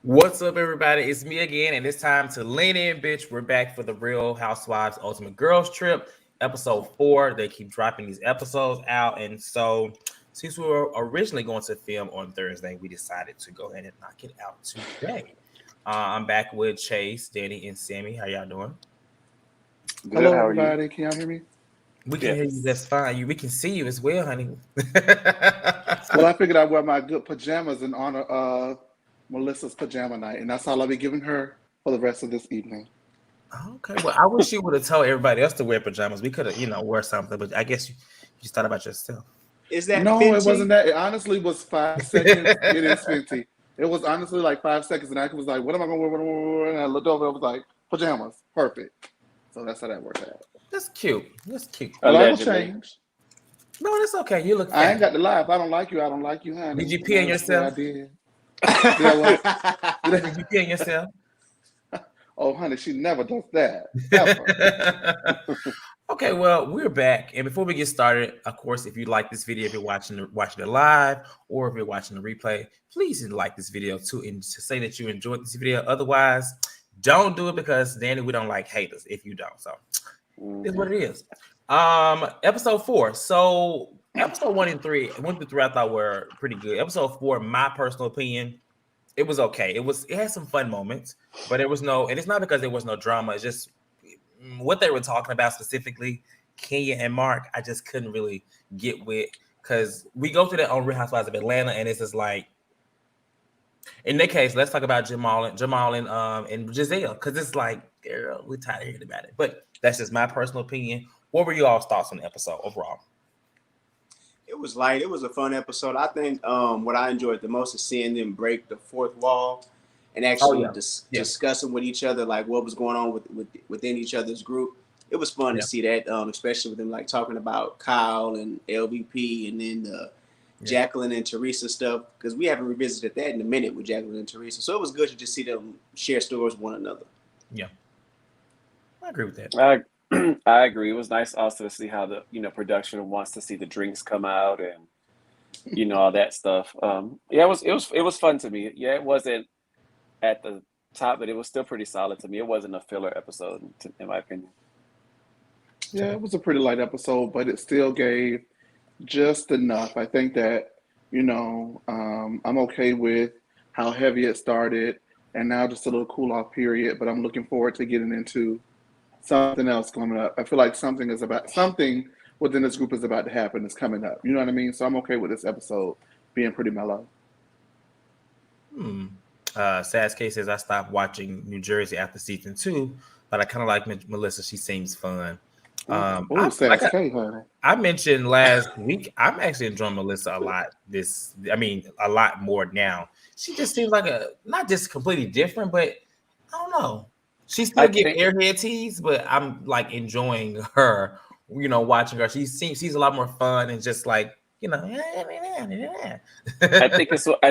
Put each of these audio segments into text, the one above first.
What's up, everybody? It's me again, and it's time to lean in, bitch. We're back for the Real Housewives Ultimate Girls Trip, episode 4. They keep dropping these episodes out, and so since we were originally going to film on Thursday, we decided to go ahead and knock it out today. I'm back with Chase, Danny, and Sammy. How y'all doing? Good. Hello, How are you? everybody. Can y'all hear me? We can hear you just Yes. fine. We can see you as well, honey. Well, I figured I'd wear my good pajamas in honor of Melissa's pajama night, and that's all I'll be giving her for the rest of this evening. Okay, well, I wish you would have told everybody else to wear pajamas. We could have, wear something, but I guess you just thought about yourself. Is that No, it wasn't Fenty? that. It honestly was 5 seconds. It is Fenty. It was honestly like 5 seconds, and I was like, "What am I going to wear? What am I gonna wear?" And I looked over, and I was like, "Pajamas, perfect." So that's how that worked out. That's cute. That's cute. But I will Allegedly. change. No, that's okay. You look I ain't fat. got to lie. If I don't like you, I don't like you, honey. Did you And pee on that's what I yourself? did. Did I what? Did you pee on yourself? Oh, honey, she never does that. Ever. Okay, well, we're back. And before we get started, of course, if you like this video, if you're watching it live or if you're watching the replay, please like this video too and to say that you enjoyed this video. Otherwise, don't do it because Danny, we don't like haters if you don't. So it's what it is. Episode 4. So episode 1 and 3, 1 through 3, I thought were pretty good. Episode 4, my personal opinion, it was okay. It had some fun moments, but there was no, and it's not because there was no drama. It's just what they were talking about specifically, Kenya and Mark. I just couldn't really get with because we go through that on Real Housewives of Atlanta, and it's just like in that case, let's talk about Jamal and Giselle because it's like, girl, we're tired of hearing about it. But that's just my personal opinion. What were you all's thoughts on the episode overall? It was light. It was a fun episode. I think what I enjoyed the most is seeing them break the fourth wall and actually discussing with each other like what was going on within each other's group. It was fun to see that, especially with them like talking about Kyle and LVP and then the Jacqueline and Teresa stuff because we haven't revisited that in a minute with Jacqueline and Teresa. So it was good to just see them share stories with one another. Yeah, I agree with that. I agree. It was nice also to see how the production wants to see the drinks come out and all that stuff. Yeah, it was fun to me. Yeah, it wasn't at the top, but it was still pretty solid to me. It wasn't a filler episode, in my opinion. Yeah, it was a pretty light episode, but it still gave just enough. I think that, I'm okay with how heavy it started and now just a little cool off period, but I'm looking forward to getting into something else coming up. I feel like something within this group is about to happen. It's coming up. You know what I mean? So I'm okay with this episode being pretty mellow. Sass K says I stopped watching New Jersey after season 2, but I kind of like Melissa. She seems fun. I mentioned last week, I'm actually enjoying Melissa a lot. A lot more now. She just seems like not just completely different, but I don't know. She still get airhead tease, but I'm like enjoying her. Watching her. She's a lot more fun and just like I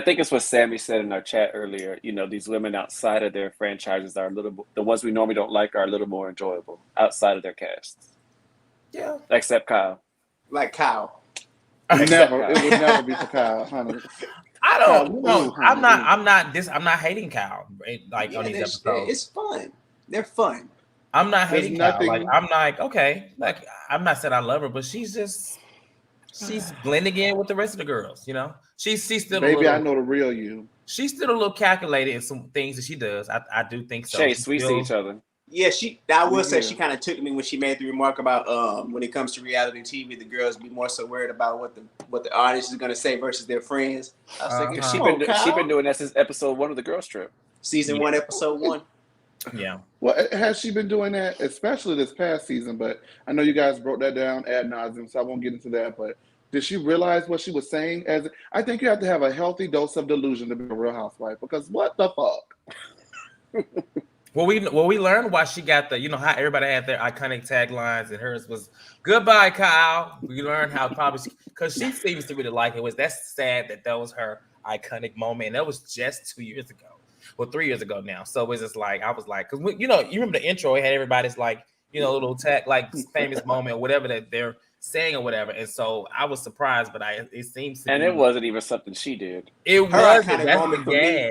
think it's what Sammy said in our chat earlier. These women outside of their franchises are the ones we normally don't like are a little more enjoyable outside of their casts. Yeah, except Kyle. Like Kyle. It would never be for Kyle, honey. I don't know. I'm not hating Kyle on these episodes. It's fun. They're fun. I'm not hating Kyle. Like I'm like, okay, like I'm not saying I love her, but she's blending in with the rest of the girls, She's still Baby, I know the real you. She's still a little calculated in some things that she does. I do think so. We see each other. Yeah, I will say she kind of took me when she made the remark about when it comes to reality TV, the girls be more so worried about what the audience is gonna say versus their friends. I was thinking, she's been doing that since episode 1 of the Girls Trip. Season 1, episode 1. Yeah. Well, has she been doing that, especially this past season? But I know you guys broke that down ad nauseum, so I won't get into that. But did she realize what she was saying? I think you have to have a healthy dose of delusion to be a Real Housewife. Because what the fuck? Well, we learned why she got how everybody had their iconic taglines, and hers was "Goodbye, Kyle." We learned how probably because she seems to really like it. That's sad that was her iconic moment, and that was just 2 years ago. Well, 3 years ago now. So it was just like I was like, because you remember the intro, it had everybody's like little tag like famous moment or whatever that their saying or whatever. And so I was surprised, but it seems to and be, it wasn't even something she did. It her wasn't. iconic That's moment the for me.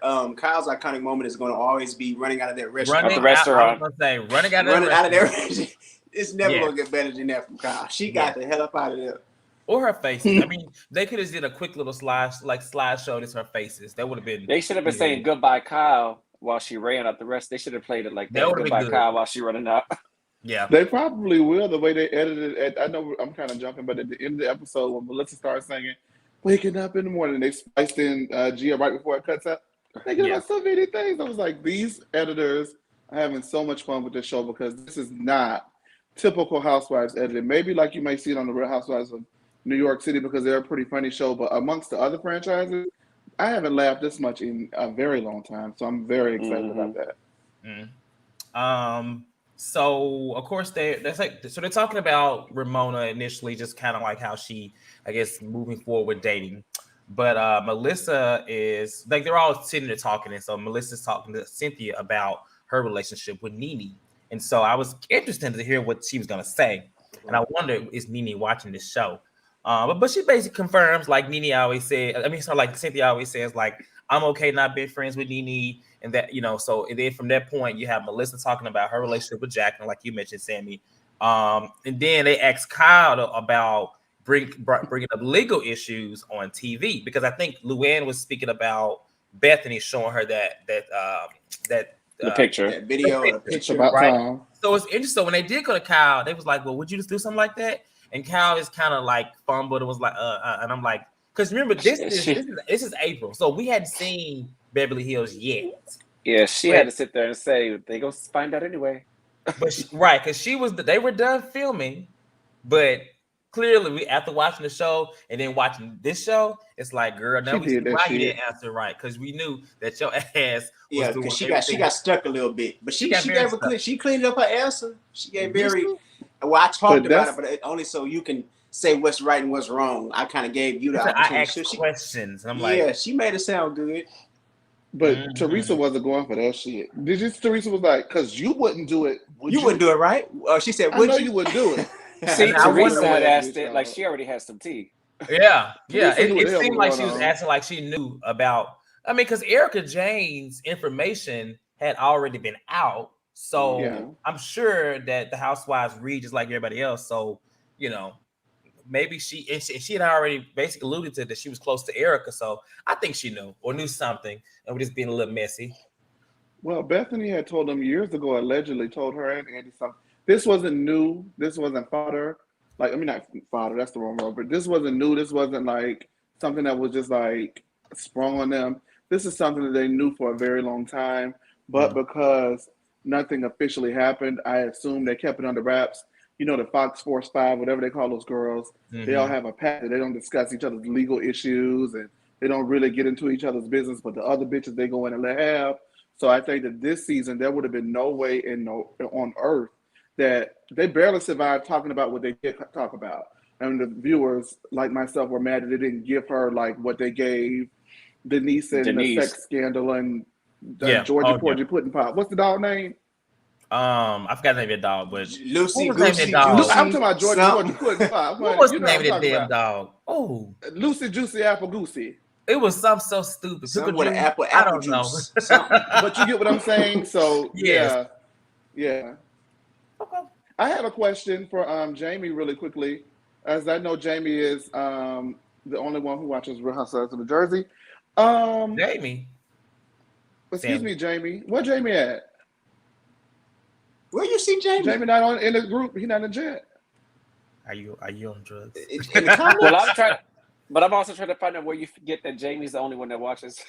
gag. Kyle's iconic moment is going to always be running out of that restaurant. Running out of that restaurant. It's never going to get better than that from Kyle. She got the hell up out of there. Or her faces. I mean, they could have did a quick little slideshow. This her faces. That would have been. They should have been saying goodbye, Kyle, while she ran up. The rest they should have played it like that. Goodbye, Kyle, while she running out. Yeah, they probably will. The way they edited it. I know I'm kind of jumping, but at the end of the episode, when Melissa starts singing "Waking Up in the Morning," they spiced in Gia right before it cuts out. They give us so many things. I was like, these editors are having so much fun with this show because this is not typical Housewives editing. Maybe like you may see it on the Real Housewives of New York City because they're a pretty funny show, but amongst the other franchises, I haven't laughed this much in a very long time. So I'm very excited about that. So of course they're talking about Ramona initially, just kind of like how she, I guess, moving forward with dating. But Melissa is like, they're all sitting there talking, and so Melissa's talking to Cynthia about her relationship with Nene. And so I was interested to hear what she was gonna say. And I wonder, is Nene watching this show? But she basically confirms, like Nene always said. I mean, so like Cynthia always says, like, I'm okay not being friends with Nene, and that, you know. So and then from that point, you have Melissa talking about her relationship with Jacqueline, like you mentioned, Sammy. And then they asked Kyle about bringing up legal issues on TV, because I think Luann was speaking about Bethany showing her that picture, that video, the picture, about right? time. So it's interesting when they did go to Kyle, they was like, "Well, would you just do something like that?" And Kyle is kind of like fumbled and was like, and I'm like, because remember, this is April, so we hadn't seen Beverly Hills yet. Yeah, she had to sit there and say they go find out anyway. But because they were done filming, but clearly after watching the show and then watching this show, it's like, girl, now we see why you didn't answer right, because we knew that your ass was doing because she got stuck a little bit, but she cleaned up her answer. She gave well, I talked about it, but only so you can say what's right and what's wrong. I kind of gave you the opportunity. I asked questions, and I'm like, she made it sound good. But Teresa wasn't going for that shit. Teresa was like, because you wouldn't do it. You wouldn't do it, right? She said, I know you wouldn't do it. See, Teresa had asked it like she already had some tea. Yeah. It seemed like she was asking like she knew about. I mean, because Erica Jane's information had already been out, so I'm sure that the Housewives read just like everybody else. So, you know, maybe she had already basically alluded to that she was close to Erica, so I think she knew or knew something, and we're just being a little messy. Well, Bethany had told them years ago, allegedly told her and Andy something. This wasn't new. This wasn't fodder. Like, I mean, not fodder, that's the wrong word, but this wasn't new. This wasn't like something that was just like sprung on them. This is something that they knew for a very long time, but because nothing officially happened, I assume they kept it under wraps. You know, the Fox Force 5, whatever they call those girls, they all have a pact that they don't discuss each other's legal issues and they don't really get into each other's business, but the other bitches they go in and let have. So I think that this season, there would have been no way on earth that they barely survived talking about what they did talk about. And the viewers, like myself, were mad that they didn't give her like what they gave Denise and the sex scandal and Georgie Porgy Pudding Pop. What's the dog name? I forgot the name of the dog, but Lucy. I'm talking about Georgie Pudding Pop. What was the name of that damn dog? Oh, Lucy Juicy Apple Goosey. It was something so stupid. Something with apple I don't juice. know. But you get what I'm saying? So yes. Yeah. Okay. I have a question for Jamie really quickly, as I know Jamie is the only one who watches Real Housewives of New Jersey. Jamie. Excuse me, Jamie. Where Jamie at? Where you see Jamie? Jamie not in the group. He not in the chat. Are you on drugs? In the comments? Well, I'm also trying to find out where you forget that Jamie's the only one that watches.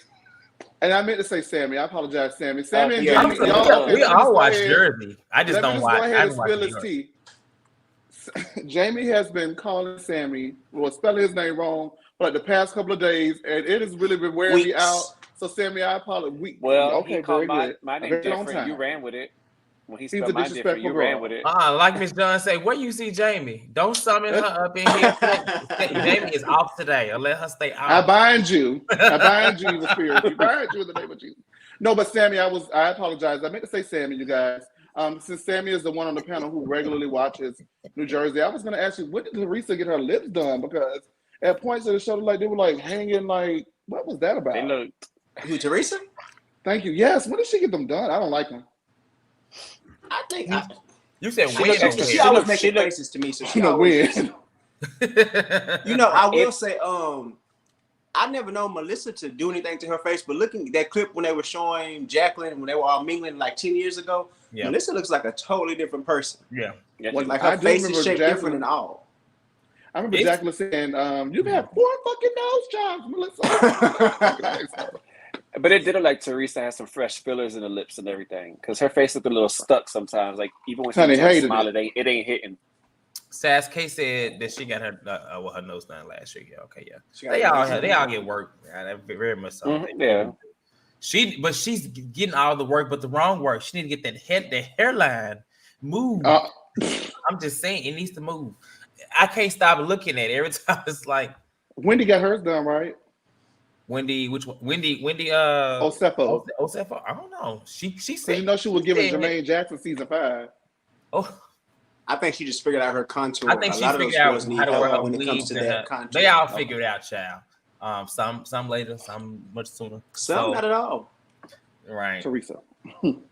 And I meant to say Sammy. I apologize, Sammy. Sammy and Jamie. We all watch Jersey. I just don't watch. Go ahead and spill his tea. Jamie has been calling Sammy, spelling his name wrong, for like the past couple of days, and it has really been wearing me out. So, Sammy, I apologize. He called my name different. You ran with it. When he spelled mine different, you ran with it. Like Miss Dunn say, where you see Jamie? Don't summon her up in here. Jamie is off today, or let her stay out. I bind you. Evil spirit. I bind you in the name of Jesus. No, but Sammy, I apologize. I meant to say Sammy, you guys. since Sammy is the one on the panel who regularly watches New Jersey, I was going to ask you, when did Teresa get her lips done? Because at points of the show, like they were like hanging, like what was that about? They looked. Who, Teresa? Thank you. Yes. When did she get them done? I don't like them. I think you said she always making faces to me, so she always. I will say, I never known Melissa to do anything to her face, but looking at that clip when they were showing Jacqueline when they were all mingling like 10 years ago, Melissa looks like a totally different person. Yeah. Like her face is shaped different and all. I remember Jacqueline saying, you've had 4 fucking nose jobs, Melissa. But it did look like Teresa has some fresh fillers in the lips and everything, because her face looked a little stuck sometimes. Like even when she smiled, it ain't hitting. Sass K said that she got her her nose done last year. Yeah, okay, yeah. They all get work. Very much so. Mm-hmm, yeah. She's getting all the work, but the wrong work. She need to get the hairline move. I'm just saying it needs to move. I can't stop looking at it every time. It's like Wendy got hers done, right? Wendy, which one? Wendy. Osefo. I don't know. She said she was giving Jermaine Jackson season 5. Oh. I think she just figured out her contour. I think she figured out how to work when it comes to that contour. They all figured it out, child. Some later, some much sooner. Some not at all. Right. Teresa. So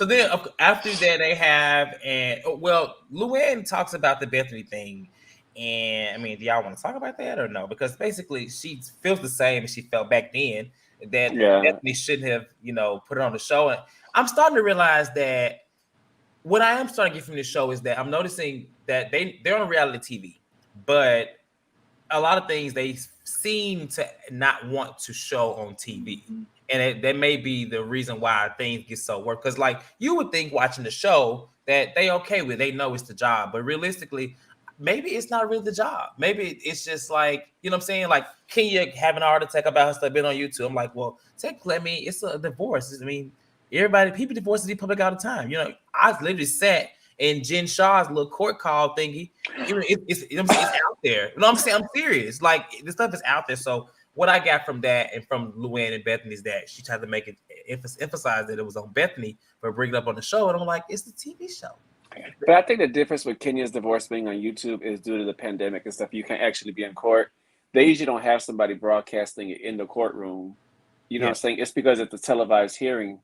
then after that they have Luann talks about the Bethany thing. And I mean, do y'all want to talk about that or no? Because basically she feels the same as she felt back then that Bethany shouldn't have, put it on the show. And I'm starting to realize that what I am starting to get from this show is that I'm noticing that they're on reality TV, but a lot of things they seem to not want to show on TV. And that may be the reason why things get so work. Because like you would think watching the show that they okay with, they know it's the job, but realistically, maybe it's not really the job. Maybe it's just like, you know what I'm saying? Like Kenya having a heart attack about her stuff being on YouTube. I'm like, well, technically, it's a divorce. I mean, people divorce in public all the time. I literally sat in Jen Shah's little court call thingy. It's out there. You know what I'm saying? I'm serious. Like this stuff is out there. So what I got from that and from Luann and Bethany is that she tried to make it emphasize that it was on Bethany for bringing it up on the show. And I'm like, it's the TV show. But I think the difference with Kenya's divorce being on YouTube is due to the pandemic and stuff. You can't actually be in court. They usually don't have somebody broadcasting it in the courtroom. You know what I'm saying? It's because it's a televised hearing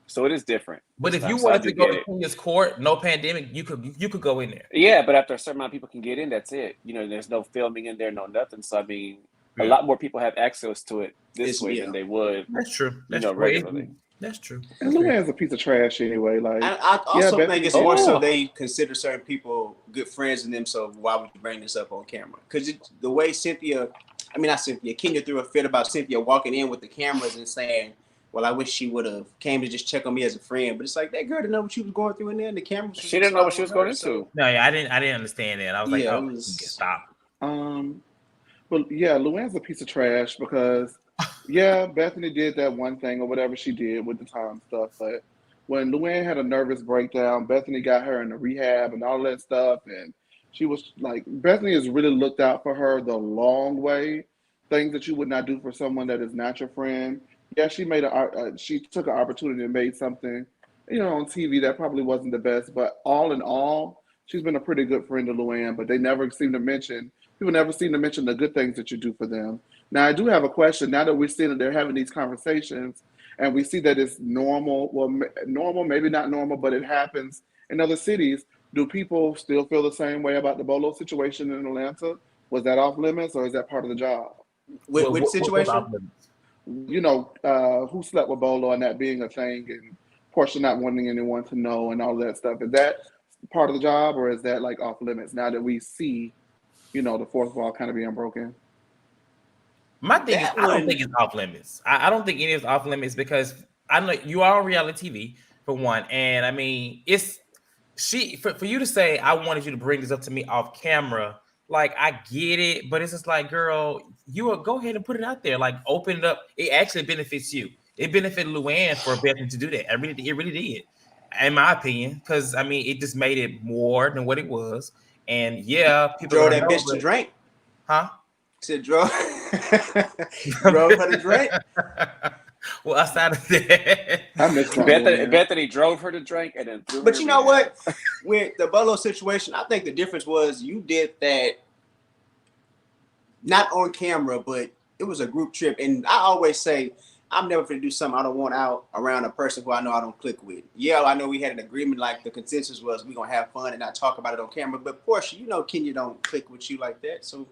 so it is different. But if you wanted to go to Kenya's court, no pandemic, you could go in there. Yeah, but after a certain amount of people can get in, that's it. There's no filming in there, no nothing. So I mean, a lot more people have access to it this way than they would. That's true. Regularly. That's true. And Luann's a piece of trash anyway. Like I also think it's more so they consider certain people good friends in them. So why would you bring this up on camera? Because the way Kenya threw a fit about Cynthia walking in with the cameras and saying, well, I wish she would have came to just check on me as a friend. But it's like that girl didn't know what she was going through in there. And the cameras. She didn't know what she was going into. No, I didn't understand that. I was like, stop. Well, yeah, Luann's a piece of trash because, Bethany did that one thing or whatever she did with the Tom stuff. But when Luann had a nervous breakdown, Bethany got her in the rehab and all that stuff. And she was like, Bethany has really looked out for her the long way. Things that you would not do for someone that is not your friend. Yeah, she she took an opportunity and made something, on TV that probably wasn't the best. But all in all, she's been a pretty good friend to Luann. But people never seem to mention the good things that you do for them. Now, I do have a question. Now that we're seeing that they're having these conversations and we see that it's normal, normal, maybe not normal, but it happens in other cities. Do people still feel the same way about the Bolo situation in Atlanta? Was that off limits or is that part of the job? Which situation? Who slept with Bolo and that being a thing and Portia not wanting anyone to know and all that stuff. Is that part of the job or is that like off limits now that we see, the fourth wall kind of being broken? My thing is, I don't think it's off limits. I don't think any of it's off limits because I know you are on reality TV for one. And I mean, for you to say, I wanted you to bring this up to me off camera. Like, I get it, but it's just like, girl, you will go ahead and put it out there. Like, open it up. It actually benefits you. It benefited Luann for Bethany to do that. It really did, in my opinion, because I mean, it just made it more than what it was. And people drove that bitch to drink, huh? To drove her to drink. Well, outside of that, I miss Luann. Bethany drove her to drink and then threw her. But you know what? With the Bolo situation, I think the difference was you did that not on camera, but it was a group trip. And I always say, I'm never going to do something I don't want out around a person who I know I don't click with. Yeah, I know we had an agreement, like the consensus was we're going to have fun and not talk about it on camera. But Portia, you know Kenya don't click with you like that. So,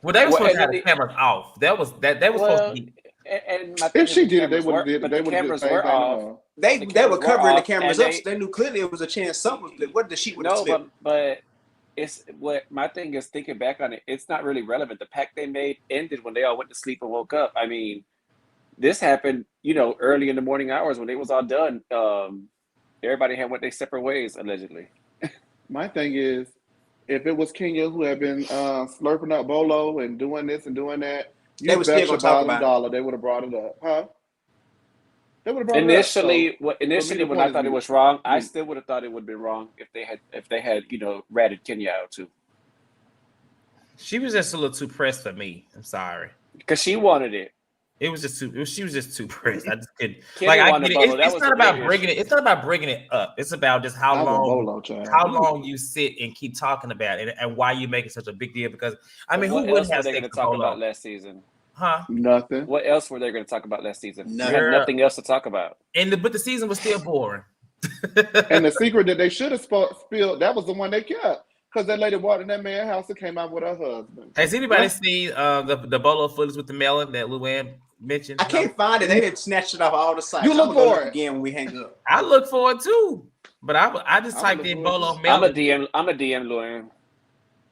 well, they were supposed to have the cameras off. That was supposed to be. And if she did it, they would have did it. But they the would have cameras did the were same off. thing. They were covering the cameras up. They, So they knew clearly it was a chance something was flipped. What the sheet would have no, flipped? but it's what my thing is thinking back on it. It's not really relevant. The pact they made ended when they all went to sleep and woke up. I mean, this happened, early in the morning hours when it was all done. Everybody had went their separate ways allegedly. My thing is, if it was Kenya who had been slurping up Bolo and doing this and doing that, they would still talk about dollar. They would have brought it up, huh? They would have brought initially, it up. initially when I thought it was wrong, I still would have thought it would be wrong if they had ratted Kenya out too. She was just a little too pressed for me. I'm sorry, because she wanted it. It was just too. She was just too pressed. I just couldn't. Kenya I get it. It's not about bringing it. It's not about bringing it up. It's about just how long you sit and keep talking about it and why you make it such a big deal. Because I mean, who wouldn't have going to talk about last season? Huh? Nothing. What else were they going to talk about last season? Nothing. Had nothing else to talk about. But the season was still boring. And the secret that they should have spilled, that was the one they kept. Because that lady walked in that man's house and came out with her husband. Has anybody seen the Bolo footage with the melon that Luann mentioned? I can't find it. They didn't snatch it off all the sites. You look for it again when we hang up. I look for it too. But I just typed in Bolo melon. I'm a DM Luann.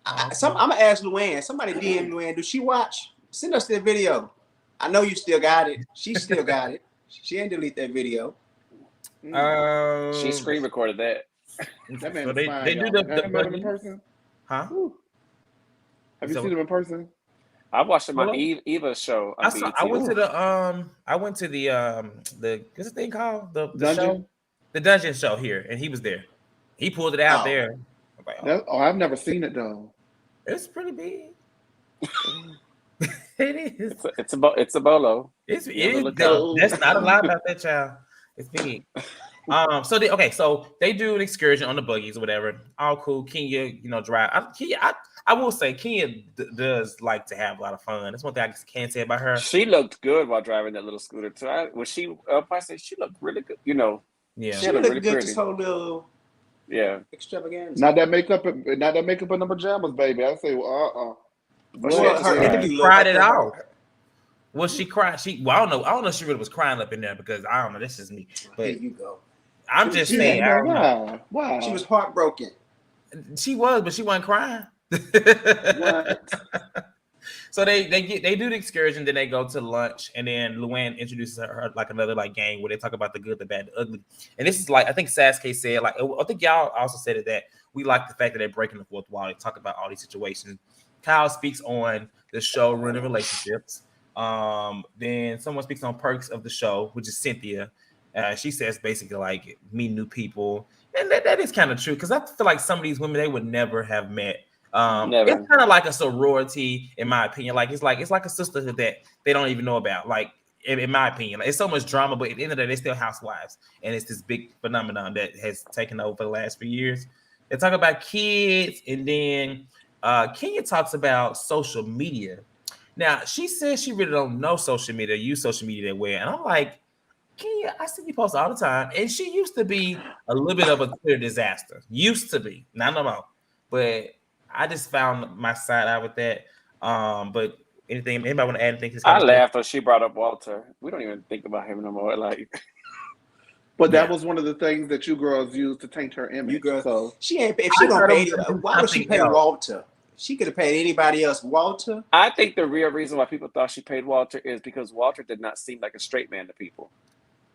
I'm gonna ask Luann. Somebody DM Luann. Do she watch? Send us that video. I know you still got it. She still got it. She ain't delete that video. She screen recorded that. That man so is fine, they do the met him in person? Huh? Woo. Have you seen him in person? I watched him on Eva's show. I went to the what's the thing called? The show? The dungeon show here, and he was there. He pulled it out there. Like, I've never seen it though. It's pretty big. It is. It's a Bolo. That's not a lie about that, child. It's big. So they do an excursion on the buggies or whatever. All cool. Kenya, drive. I will say Kenya does like to have a lot of fun. That's one thing I can say about her. She looked good while driving that little scooter too. I said she looked really good. Yeah, she looked really good. This whole little extravaganza. Not that makeup in the pajamas, baby. I say, her interview cried it out. Well, she cried. I don't know if she really was crying up in there because I don't know. This is me. But there you go. I'm just saying. Why? She was heartbroken. She was, but she wasn't crying. What? So they do the excursion, then they go to lunch, and then Luann introduces her like another game where they talk about the good, the bad, the ugly. And this is I think Sasuke said, I think y'all also said it, that we like the fact that they're breaking the fourth wall. They talk about all these situations. Kyle speaks on the show running relationships. Then someone speaks on perks of the show, which is Cynthia. She says basically meet new people, and that is kind of true because I feel like some of these women they would never have met. It's kind of like a sorority, in my opinion. It's like a sisterhood that they don't even know about. In my opinion, it's so much drama, but at the end of the day, they're still housewives, and it's this big phenomenon that has taken over the last few years. They talk about kids, and then Kenya talks about social media. Now, she says she really don't know social media, use social media that way. And I'm like, Kenya, I see you post all the time. And she used to be a little bit of a Twitter disaster. Used to be. Not no more. But I just found my side out with that. But anybody want to add anything to this? I laughed when she brought up Walter. We don't even think about him no more. But that was one of the things that you girls used to taint her image. You girls, so she ain't. If she don't pay, why would she pay Walter? She could have paid anybody else. Walter? I think the real reason why people thought she paid Walter is because Walter did not seem like a straight man to people.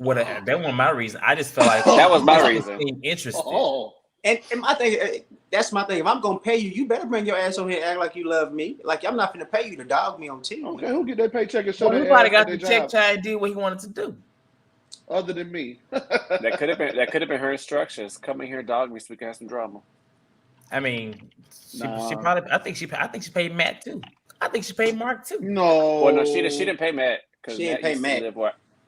That wasn't my reason. I just felt like that was my reason. Interesting. And my thing, that's my thing. If I'm gonna pay you, you better bring your ass on here and act like you love me. I'm not gonna pay you to dog me on TV. Okay, who get that paycheck and show their nobody got the check trying to do what he wanted to do. Other than me. That could have been her instructions. Come in here, dog me, so we can have some drama. I mean, she probably. I think she paid Matt too. I think she paid Mark too. No. Well, no, she didn't pay Matt. She didn't pay Matt.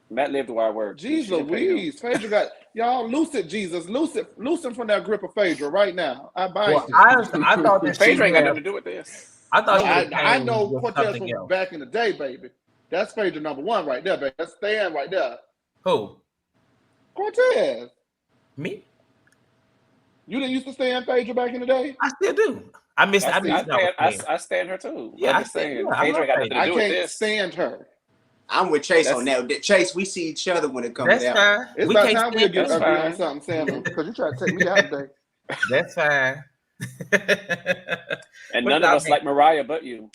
Matt lived where I work. Jeez Louise, Phaedra got y'all lucid Jesus, loosen from that grip of Phaedra right now. I bind Well, you. I thought that Phaedra she ain't got had, nothing to do with this. I thought she I know with Cortez something from else. back in the day, baby. That's Phaedra number one right there, baby. That's Stan right there. Who? Cortez. Me? You didn't used to stand Phaedra back in the day? I still do. I stand her too. Yeah, I'm just saying. yeah, Phaedra got nothing to I do with can't this. stand her. I'm with Chase on that. Chase, we see each other when it comes That's out. fine. It's We about can't time we stand agree on something, Santa, because you try to take me out today. That's fine. And none of us like Mariah but you.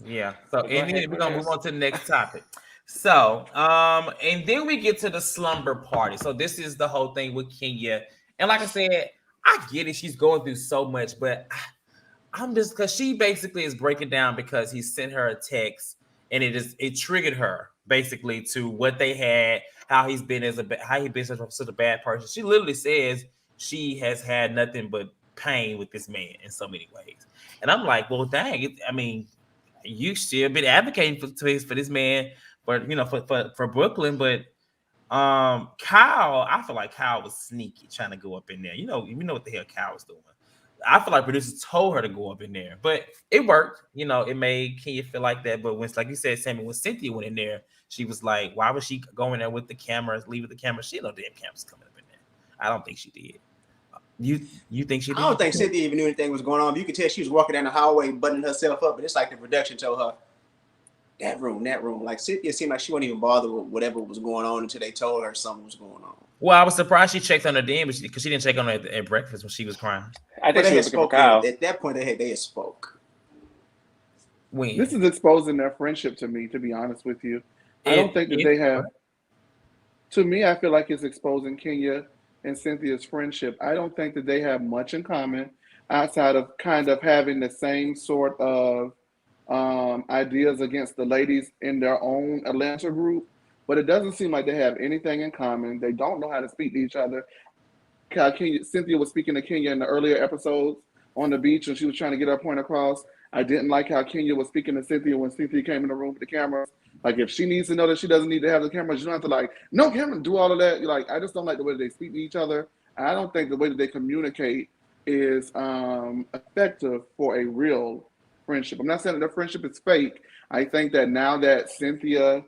Yeah. So and then we're gonna move on to the next topic. So, and then we get to the slumber party. So this is the whole thing with Kenya. And like I said, I get it. She's going through so much, but I'm just because she basically is breaking down because he sent her a text and it triggered her basically to what they had, how he's been such a bad person. She literally says she has had nothing but pain with this man in so many ways. And I'm like, well, dang, I mean, you still been advocating for this man, for Brooklyn, but Kyle, I feel like Kyle was sneaky trying to go up in there. You know what the hell Kyle was doing. I feel like producers told her to go up in there, but it worked. It made Kenya feel like that. But when, like you said, Sammy, when Cynthia went in there, she was like, why was she going there with the cameras, leaving the camera? She had no damn cameras coming up in there. I don't think she did. You think she did? I don't think Cynthia even knew anything was going on. You could tell she was walking down the hallway, buttoning herself up, but it's like the production told her, that room. Like Cynthia seemed like she wasn't even bothered with whatever was going on until they told her something was going on. Well, I was surprised she checked on her then, because she didn't check on her at breakfast when she was crying. I think they had spoke at that point. They had spoke. When? This is exposing their friendship to me, to be honest with you. I don't think that they have. To me, I feel like it's exposing Kenya and Cynthia's friendship. I don't think that they have much in common outside of kind of having the same sort of ideas against the ladies in their own Atlanta group. But it doesn't seem like they have anything in common. They don't know how to speak to each other. Cynthia was speaking to Kenya in the earlier episodes on the beach when she was trying to get her point across. I didn't like how Kenya was speaking to Cynthia when Cynthia came in the room with the cameras. Like, if she needs to know that she doesn't need to have the cameras, you don't have to no camera, do all of that. I just don't like the way that they speak to each other. I don't think the way that they communicate is effective for a real friendship. I'm not saying that their friendship is fake. I think that now that Cynthia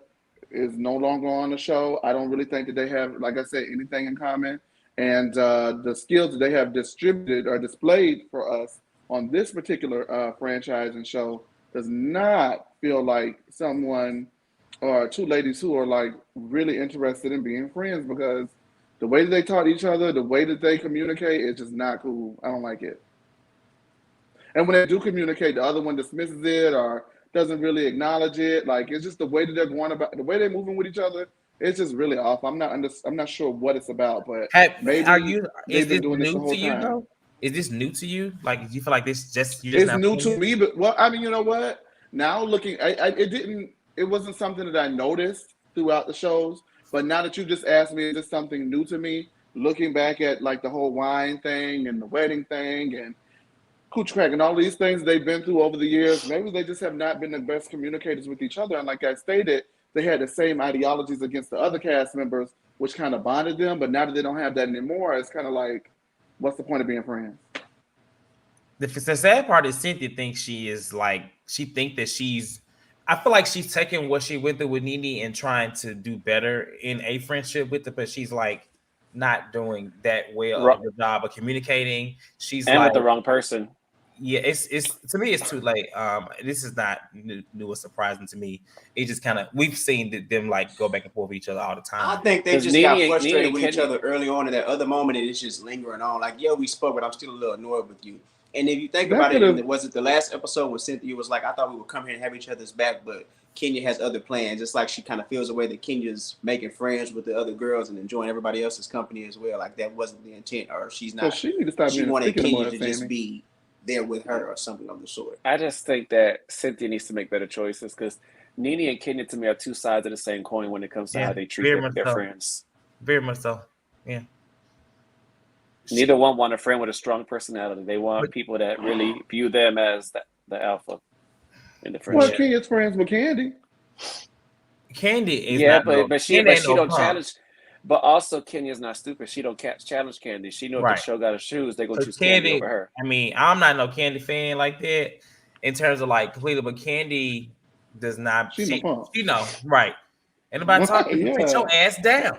is no longer on the show, I don't really think that they have, like I said, anything in common. And the skills that they have distributed or displayed for us on this particular franchise and show does not feel like someone or two ladies who are really interested in being friends, because the way that they talk to each other, the way that they communicate, it's just not cool. I don't like it. And when they do communicate, the other one dismisses it or doesn't really acknowledge it. It's just the way that they're going about, the way they're moving with each other. It's just really off. I'm not sure what it's about, but maybe they've been doing this the whole time. Though? Is this new to you? Do you feel like this it's new to me? But you know what? Now looking, it wasn't something that I noticed throughout the shows. But now that you just asked me, is this something new to me? Looking back at the whole wine thing and the wedding thing and cooch crack and all these things they've been through over the years, maybe they just have not been the best communicators with each other. And like I stated, they had the same ideologies against the other cast members, which kind of bonded them. But now that they don't have that anymore, it's kind of what's the point of being friends? The sad part is Cynthia thinks she is she thinks that she's, I feel like she's taking what she went through with Nene and trying to do better in a friendship with it, but she's not doing that well of the job of communicating. She's with the wrong person. Yeah, it's to me it's too late. This is not new or surprising to me. It just kind of, we've seen them go back and forth with each other all the time. I think they just got frustrated with each other early on in that other moment, and it's just lingering on. We spoke, but I'm still a little annoyed with you. And if you think about it, was it the last episode where Cynthia was like, I thought we would come here and have each other's back, but Kenya has other plans. It's like she kind of feels the way that Kenya's making friends with the other girls and enjoying everybody else's company as well. That wasn't the intent, or she's not. So she wanted Kenya to just be there with her or something of the sort. I just think that Cynthia needs to make better choices, because Nene and Kenya to me are two sides of the same coin when it comes to how they treat their friends. Very much so. Yeah. Neither one want a friend with a strong personality. They want people that really view them as the alpha in the friendship. Well, Kenya's friends with Candy. Candy is not but she don't punk. challenge. But also, Kenya's not stupid. She don't challenge Candy. She know if the show got to choose, they're gonna choose Candy over her. I mean, I'm not no Candy fan like that in terms of like completely, but Candy does not. She know, right? And about talking, sit your ass down.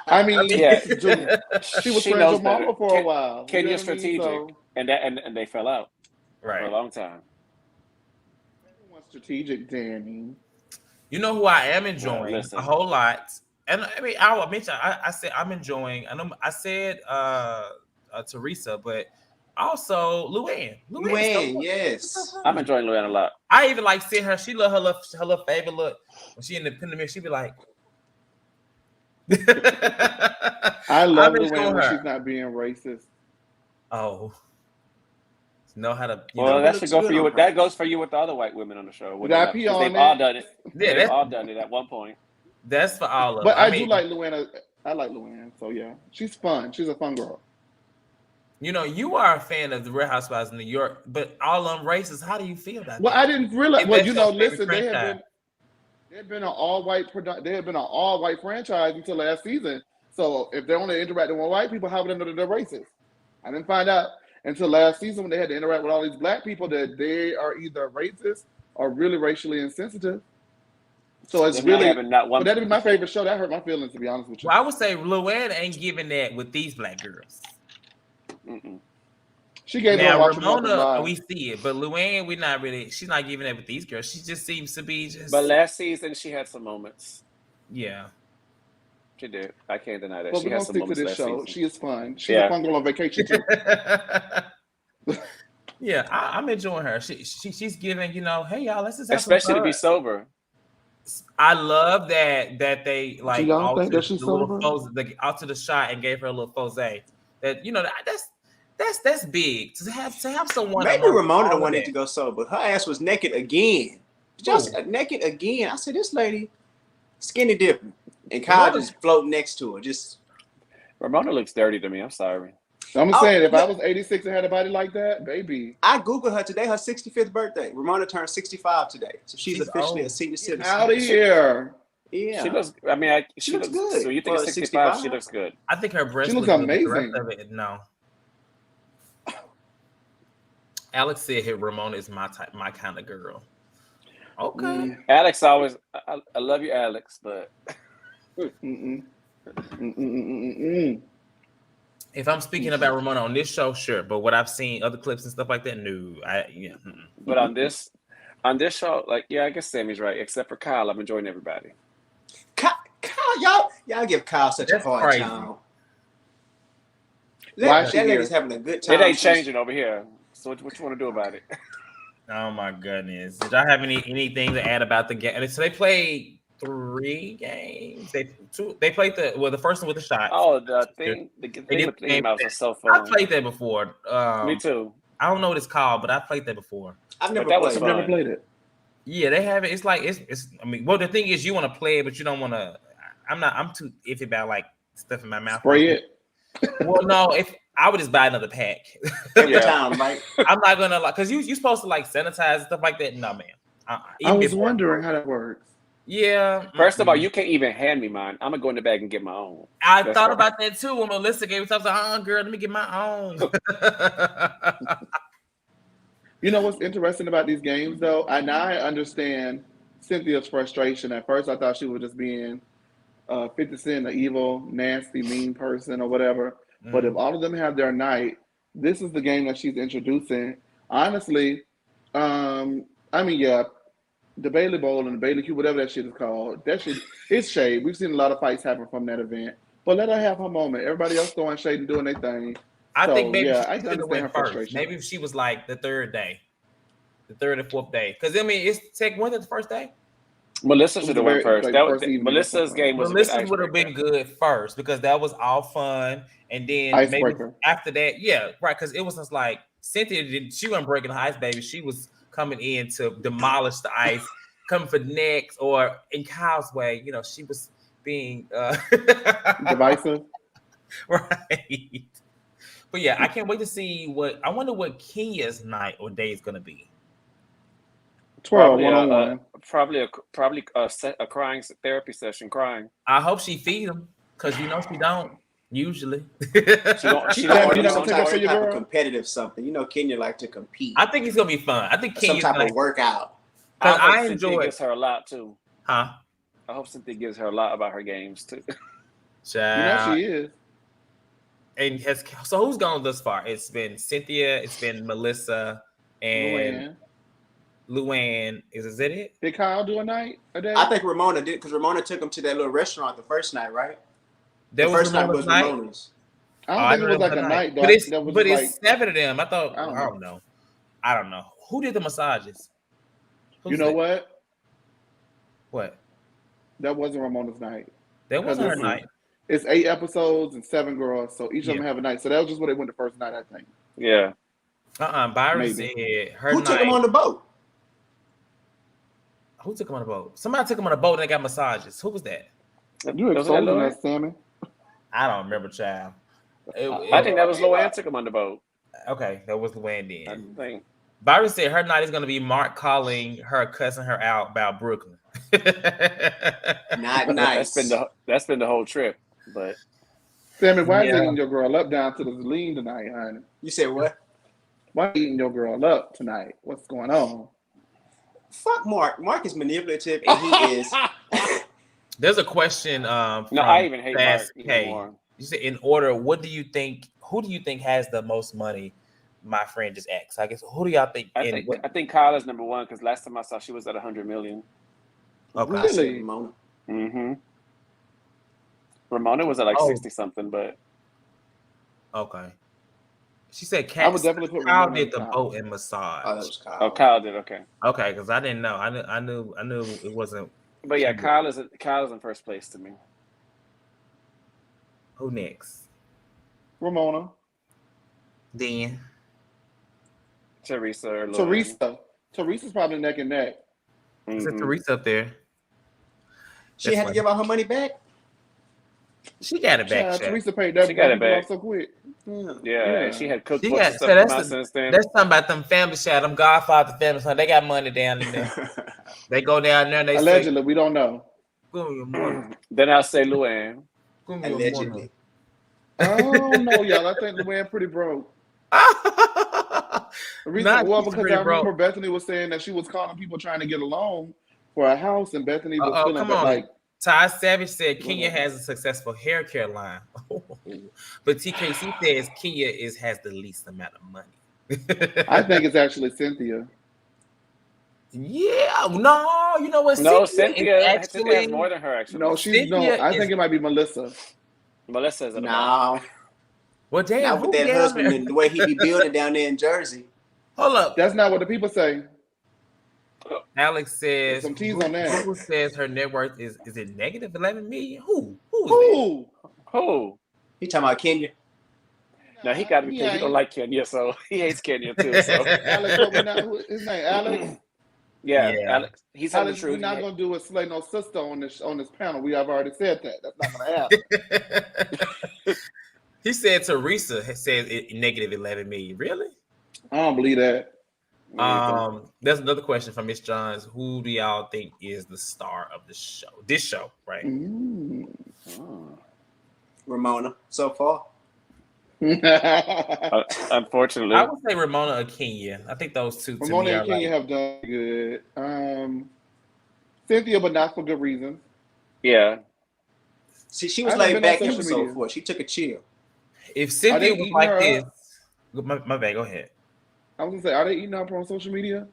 I mean, she was friends with Mama for a while. Kenya's strategic, and they fell out for a long time. Everyone's strategic, Danny. You know who I am enjoying a whole lot, and I mean, I'll mention. I said I'm enjoying. I know I said Teresa, but also Luann. Luann, yes, I'm enjoying Luann a lot. I even like seeing her. She love her little favorite look when she in the mirror. She be like, I love Luann when she's not being racist. Oh. Know how to. That should go for you. That goes for you with the other white women on the show. They've all done it. Yeah, they've all done it at one point. That's for all of them. But I do like Luann. I like Luann. So yeah, she's fun. She's a fun girl. You are a fan of the Real Housewives of New York, but all them races. How do you feel about that? Well, I didn't realize. Well, listen, they had been an all-white They had been an all-white franchise until last season. So if they're only interacting with white people, how would they know that they're racist? I didn't find out until last season when they had to interact with all these black people that they are either racist or really racially insensitive. So it's really but that'd be my favorite show. That hurt my feelings, to be honest with you. Well, I would say Luann ain't giving that with these black girls. Mm-mm. She gave Ramona, we see it, but Luann, we're not really. She's not giving it with these girls. She just seems to be just. But last season, she had some moments. Yeah, she did. I can't deny that. Well, she had some moments. To this show. Season. She is fun. She's a fun girl on vacation too. Yeah, I'm enjoying her. She's giving. Hey y'all, let's just have especially to be sober. I love that they like y'all think that she's sober? Out to the shot and gave her a little fose. That that's big to have someone. Maybe Ramona the one need to go sober. Her ass was naked again. Just naked again. I said, this lady skinny dipping, and Kyle just floating next to her. Just Ramona looks dirty to me. I'm sorry. I'm saying, if I was 86 and had a body like that, baby. I Googled her today, her 65th birthday. Ramona turned 65 today. So she's officially a senior citizen. Out of here. Yeah. She looks, I mean, she looks good. So you think 65, she looks good. I think her breast looks amazing. The rest of it, no. Alex said here Ramona is my kind of girl. Okay. Alex always, I love you, Alex, but. If I'm speaking about Ramona on this show, sure. But what I've seen, other clips and stuff like that, no. But on this show, I guess Sammy's right. Except for Kyle, I'm enjoying everybody. Kyle, y'all give Kyle such a hard time. That lady's having a good time. It ain't changing over here. So what you want to do about it? Oh my goodness! Did y'all have anything to add about the game? So they played 3 games. They played the first one with the shots. Oh, the thing with the game was so fun. I played that before. Me too. I don't know what it's called, but I played that before. I've never played it. Yeah, they have it. It's like it's. I mean, well, the thing is, you want to play it, but you don't want to. I'm too iffy about like stuff in my mouth. Spray it. Well, no. If I would just buy another pack. Every time, right? I'm not gonna like because you're supposed to like sanitize and stuff like that. No, man. I was wondering how that works. Yeah. First of all, you can't even hand me mine. I'm gonna go in the bag and get my own. I thought about that too when Melissa gave me something. I was like, girl, let me get my own. You know what's interesting about these games, though? Now I understand Cynthia's frustration. At first, I thought she was just being 50 Cent, an evil, nasty, mean person or whatever. Mm. But if all of them have their night, this is the game that she's introducing. Honestly, the Bailey Bowl and the Bailey Q, whatever that shit is called, that shit is shade. We've seen a lot of fights happen from that event. But let her have her moment. Everybody else throwing shade and doing their thing. I think maybe I can understand her frustration. Maybe if she was like the third or fourth day. Because I mean, it's wasn't it the first day? Melissa should have went first. Melissa's game was Melissa would have been good first because that was all fun. And then maybe after that, yeah, right. Because it was just like Cynthia she wasn't breaking the ice, baby. She was coming in to demolish the ice, coming for next, or in Kyle's way, she was being divisive. Right. But yeah, I can't wait to see I wonder what Kenya's night or day is gonna be. 12 1-on-1. Probably a crying therapy session, crying. I hope she feed him because you know she don't usually. She don't some type of competitive something. You know, Kenya like to compete. I think it's gonna be fun. I think Kenya's some type of workout. Because I enjoy. enjoy. Gives her a lot too. Huh? I hope Cynthia gives her a lot about her games too. Child. You know she is. And so who's gone thus far? It's been Cynthia, it's been Melissa, and Luann. Is that it? Did Kyle do a day? I think Ramona did because Ramona took him to that little restaurant the first night, right? The first night was Ramona's. I don't think it was like a night, though. But it's 7 of them. I thought. I don't know. Who did the massages? You know what? What? That wasn't Ramona's night. That wasn't her night. It's 8 episodes and 7 girls, so each of them have a night. So that was just what they went the first night, I think. Yeah. Byron said her Who took him on the boat? Who took him on the boat? Somebody took him on a boat and they got massages. Who was that? You exposing that, Sammy? I don't remember, child. I think that was Luann took him on the boat. Okay, that was Luann then. I think. Byron said her night is going to be Mark calling her, cussing her out about Brooklyn. Not nice. That's been the whole trip. But Sammy, why are you eating your girl up down to the lean tonight, honey? You said what? Why are you eating your girl up tonight? What's going on? Fuck Mark. Mark is manipulative, and he is. There's a question. No, I even hate Mark anymore. You said, in order, what do you think? Who do you think has the most money? My friend just asked. I guess who do y'all think? I think Kyle is number 1 because last time I saw she was at 100 million. Okay. Really? Ramona. Mm-hmm. Ramona was at like 60 something, but okay. She said, I would definitely put Kyle did the boat and massage. Oh, that was Kyle. Oh, Kyle did. Okay. Okay, because I didn't know. I knew it wasn't. But yeah, Kyle is in first place to me. Who next? Ramona. Then Teresa or Luann. Teresa's probably neck and neck. Is it Teresa up there? She had to give out her money back. She got it back. Teresa paid that. She got it back so quick. Yeah. She had cooked since then. That's something about them family shit. Them Godfather families. They got money down in there. They go down there and they allegedly, we don't know. Then I'll say Luann. Allegedly. Oh no, y'all! I think Luann pretty broke. Because I remember Bethany was saying that she was calling people trying to get a loan for a house, and Bethany was feeling like. Ty Savage said Kenya has a successful hair care line, but TKC says Kenya has the least amount of money. I think it's actually Cynthia. Yeah, no, you know what? No, Cynthia has more than her. Actually, no, I think it might be Melissa. Melissa is no. Well, damn, not with that husband and the way he be building down there in Jersey. Hold up, that's not what the people say. Alex says some tease on that. Who says her net worth is it negative 11 million? Who? He talking about Kenya? No, he got to be. He don't like Kenya, so he hates Kenya too. So Alex, his name Alex. Yeah, Alex. He's telling the truth. We're not gonna do a slay no sister on this panel. We have already said that. That's not gonna happen. He said Teresa says negative 11 million. Really? I don't believe that. There's another question from Miss Johns. Who do y'all think is the star of the show? This show, right? Ramona, so far. Unfortunately, I would say Ramona or Kenya. I think those two. Ramona and Kenya have done good. Cynthia, but not for good reason. Yeah. See, she was laid back episode 4. She took a chill. If Cynthia was like this, my bad. Go ahead. I was gonna say, are they eating up on social media?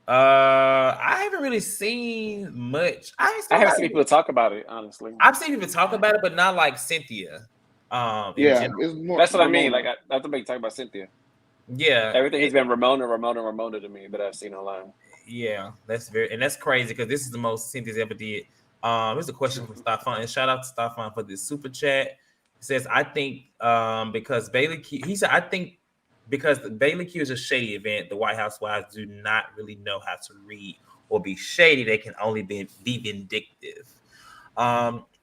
I haven't really seen much. I haven't seen people talk about it, honestly. I've seen people talk about it, but not like Cynthia. It's more, that's what I mean. Like I think you talk about Cynthia. Yeah, everything has been Ramona to me that I've seen online. Yeah, that's crazy because this is the most Cynthia's ever did. Here's a question from Stefan, and shout out to Stefan for this super chat. It says, I think because Bailey Q, he said, I think because the Bailey Q is a shady event, the White Housewives do not really know how to read or be shady. They can only be vindictive.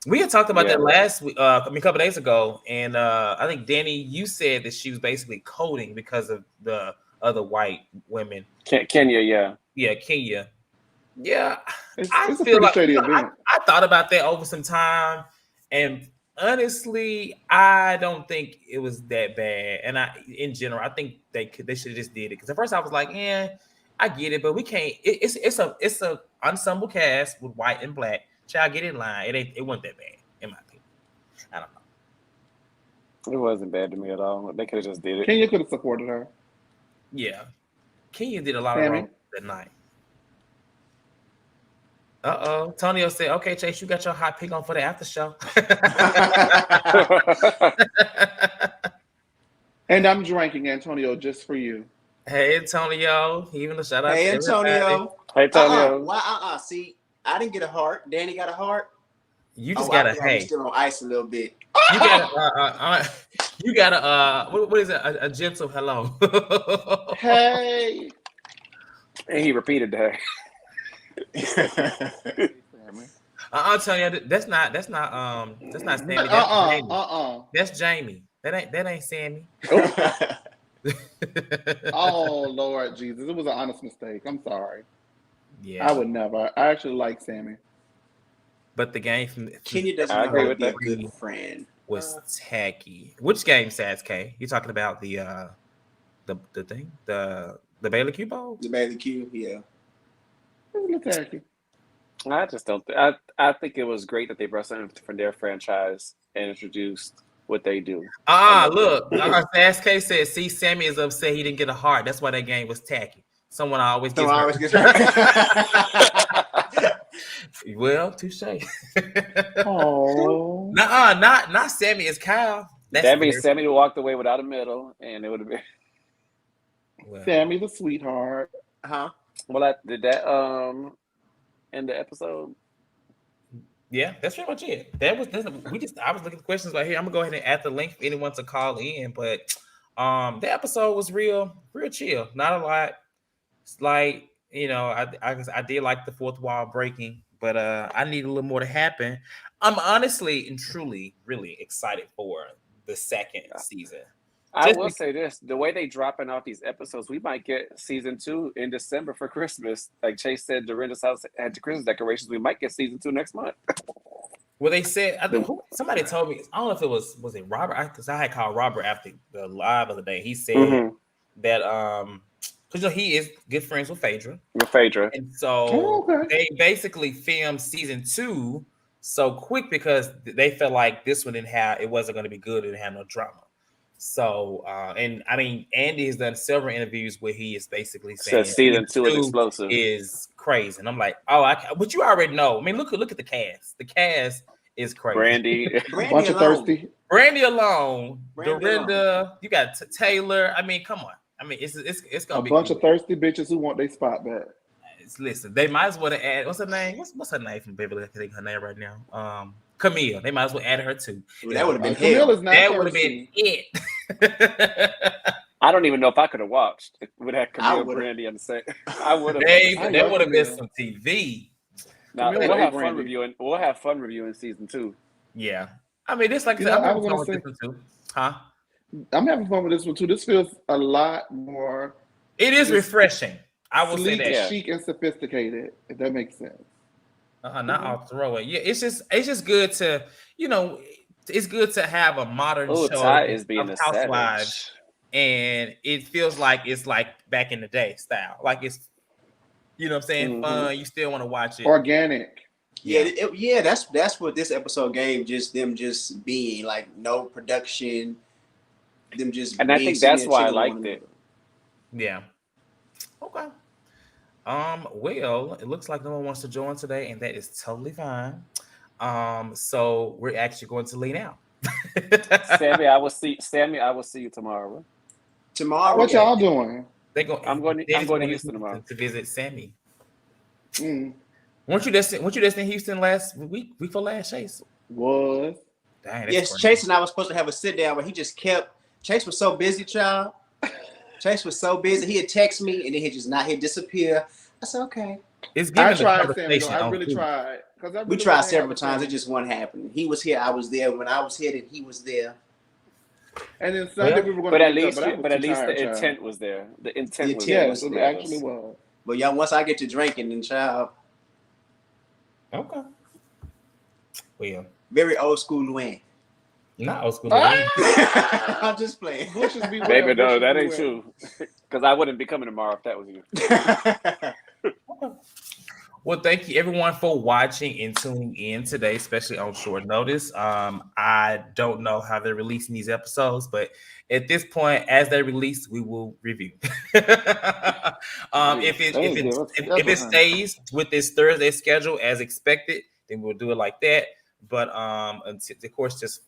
We had talked about that last week, a couple days ago, and I think Danny, you said that she was basically coding because of the other white women. Kenya, yeah. Yeah, Kenya. Yeah, it's a pretty shady event. I thought about that over some time, and honestly, I don't think it was that bad. And in general, I think they should have just did it because at first I was like, "Yeah, I get it, but we can't." It's a ensemble cast with white and black. Child, get in line. It wasn't that bad in my opinion. I don't know. It wasn't bad to me at all. They could have just did it. Kenya could have supported her. Yeah, Kenya did a lot of wrong that night. Tonio said, "Okay, Chase, you got your hot pick on for the after show." And I'm drinking, Antonio, just for you. Hey, Antonio. Even a shout out. Hey, to Antonio. Hey, Antonio. Why? See, I didn't get a heart. Danny got a heart. You just got a hey. I'm still on ice a little bit. You got a what is it? A gentle hello. Hey. And he repeated that. I'll tell you that's not Sammy. That's Jamie. That ain't Sammy. Oh Lord Jesus, it was an honest mistake. I'm sorry. Yeah, I would never. I actually like Sammy, but the game from Kenya doesn't know how to be a good friend. Was tacky. Which game, Sasuke? You talking about the thing, the Baylor Q Bowl? The Baylor Q, yeah. Tacky. I just don't. I think it was great that they brought something from their franchise and introduced what they do. Look, Sasuke said, "See, Sammy is upset he didn't get a heart. That's why that game was tacky. Someone always gets hurt." Well, touche. Oh, not Sammy. It's Kyle. That means Sammy walked away without a medal, and it would have been Sammy the sweetheart. Huh? Well, did that end the episode? Yeah, that's pretty much it. I was looking at questions right here. I'm gonna go ahead and add the link for anyone to call in. But the episode was real chill. Not a lot. It's like, I did like the fourth wall breaking, but I need a little more to happen. I'm honestly and truly really excited for the second season. I will say this: the way they dropping off these episodes, we might get season 2 in December for Christmas. Like Chase said, Dorinda's house had the Christmas decorations. We might get season 2 next month. Well, they said, I think somebody told me, I don't know if it was it Robert, because I had called Robert after the live of the day. He said that because he is good friends with Phaedra. And so they basically filmed season 2 so quick because they felt like this one it wasn't going to be good. It didn't have no drama. So, and I mean, Andy has done several interviews where he is basically saying season 2 is explosive, is crazy, and I'm like, but you already know. I mean, look at the cast. The cast is crazy. Brandy bunch of thirsty. Brandy alone, Dorinda. You got Taylor. I mean, come on. I mean, it's gonna be a bunch of thirsty bitches who want their spot back. Listen, they might as well add. What's her name? What's her name from Beverly? I think her name right now. Camille. They might as well add her too. That would have been Camille. That would have been it. I don't even know if I could have watched. Would have Camille and Brandy on the same? I would have. That would have been some TV. Now we'll have fun reviewing. We'll have fun reviewing season 2. Yeah, I mean, this like I said, I'm having fun with this one too. Huh? I'm having fun with this one too. This feels a lot more. It is refreshing. I will say that. Chic and sophisticated. If that makes sense. Not off the road. Yeah, it's just good to, it's good to have a modern show Ty is being of Housewives, and it feels like it's like back in the day style. Like it's, you know what I'm saying, fun. You still want to watch it. Organic. Yeah, that's what this episode gave. Just them just being like no production. Them just and I think that's why I liked it. Yeah. Okay. Well, it looks like no one wants to join today, and that is totally fine. So we're actually going to lean out. Sammy, I will see you tomorrow. Tomorrow, what y'all doing? I'm going to Houston tomorrow to visit Sammy. Weren't you just in Houston last week before last, Chase? Was. Dang, yes, Chase and I was supposed to have a sit down, but he just kept. Chase was so busy, child. Chase was so busy. He'd text me and then he'd disappear. I said, okay. I tried, Sammy. I really tried. We tried several times. It just wasn't happening. He was here. I was there. When I was here, then he was there. And then Sunday we were going to. But at least the intent was there. The intent was there. Yes, it actually was. But yeah, once I get to drinking, then child. Okay. Well, very old school Luann. Not old school. I'm just playing. Bushes beware. Baby, no, bushes that ain't beware. true. Because I wouldn't be coming tomorrow if that was you. Well, thank you everyone for watching and tuning in today, especially on short notice. I don't know how they're releasing these episodes, but at this point, as they release, we will review. If it stays with this Thursday schedule as expected, then we'll do it like that. But of course, just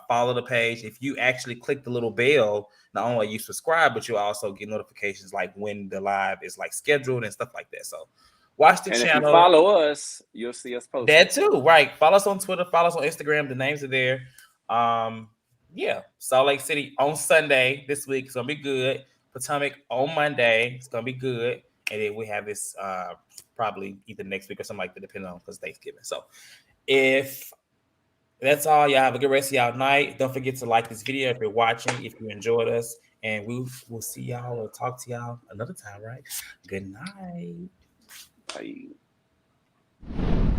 follow the page. If you actually click the little bell, not only you subscribe, but you also get notifications like when the live is like scheduled and stuff like that. So watch the channel. If you follow us, you'll see us post that too, right? Follow us on Twitter, follow us on Instagram. The names are there. Yeah, Salt Lake City on Sunday this week. It's gonna be good. Potomac on Monday. It's gonna be good. And then we have this probably either next week or something like that, depending on because Thanksgiving. So if that's all, y'all have a good rest of y'all night. Don't forget to like this video if you're watching, if you enjoyed us, and we'll see y'all or talk to y'all another time, right? Good night. Bye.